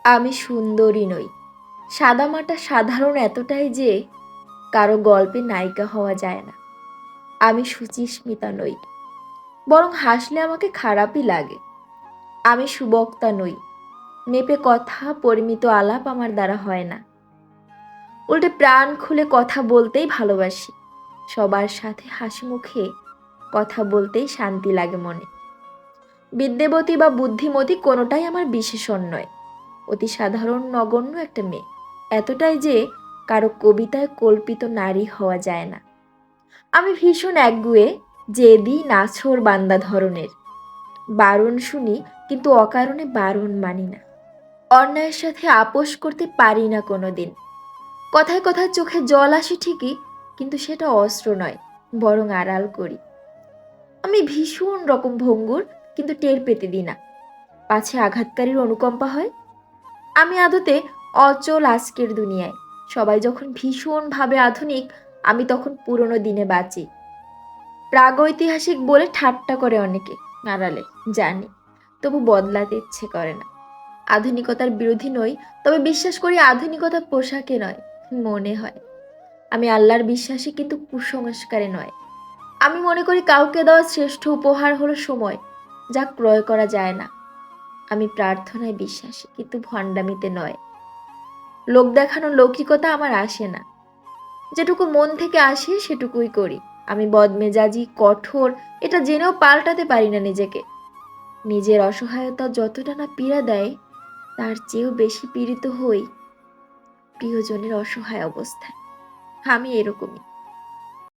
আমি সুন্দরী নই, সাদামাটা সাধারণ এতটাই যে কারো গল্পে নায়িকা হওয়া যায় না। আমি সুচিস্মিতা নই, বরং হাসলে আমাকে খারাপই লাগে। আমি সুবক্তা নই, মেপে কথা পরিমিত আলাপ আমার দ্বারা হয় না। উল্টে প্রাণ খুলে কথা বলতেই ভালোবাসি, সবার সাথে হাসি মুখে কথা বলতেই শান্তি লাগে মনে। বিদ্যাবতী বা বুদ্ধিমতী কোনোটাই আমার বিশেষণ নয়, অতি সাধারণ নগণ্য একটা মেয়ে, এতটাই যে কারো কবিতায় কল্পিত নারী হওয়া যায় না। আমি ভীষণ একগুঁয়ে, জেদি নাছোড় বান্দা ধরনের। বারণ শুনি কিন্তু অকারণে বারণ মানি না। অন্যায়ের সাথে আপোষ করতে পারি না কোনোদিন। কথায় কথায় চোখে জল আসে ঠিকই, কিন্তু সেটা অস্ত্র নয়, বরং আড়াল করি। আমি ভীষণ রকম ভঙ্গুর, কিন্তু টের পেতে দিই না, পাছে আঘাতকারীর অনুকম্পা হয়। আমি আদতে অচল আজকের দুনিয়ায়। সবাই যখন ভীষণভাবে আধুনিক, আমি তখন পুরনো দিনে বাঁচি। প্রাগৈতিহাসিক বলে ঠাট্টা করে অনেকে, আড়ালে জানি, তবু বদলাতে ইচ্ছে করে না। আধুনিকতার বিরোধী নই, তবে বিশ্বাস করি আধুনিকতা পোশাকে নয়, মনে হয়। আমি আল্লাহর বিশ্বাসী, কিন্তু কুসংস্কারে নয়। আমি মনে করি কাউকে দেওয়া শ্রেষ্ঠ উপহার হলো সময়, যা ক্রয় করা যায় না। আমি প্রার্থনায় বিশ্বাসী, কিন্তু ভণ্ডামিতে নয়। লোক দেখানো লৌকিকতা আমার আসে না, যেটুকু মন থেকে আসে সেটুকুই করি। আমি বদমেজাজি, কঠোর, এটা জেনেও পাল্টাতে পারি না নিজেকে। নিজের অসহায়তা যতটা না পীড়া দেয়, তার চেয়েও বেশি পীড়িত হই প্রিয়জনের অসহায় অবস্থায়। আমি এরকমই।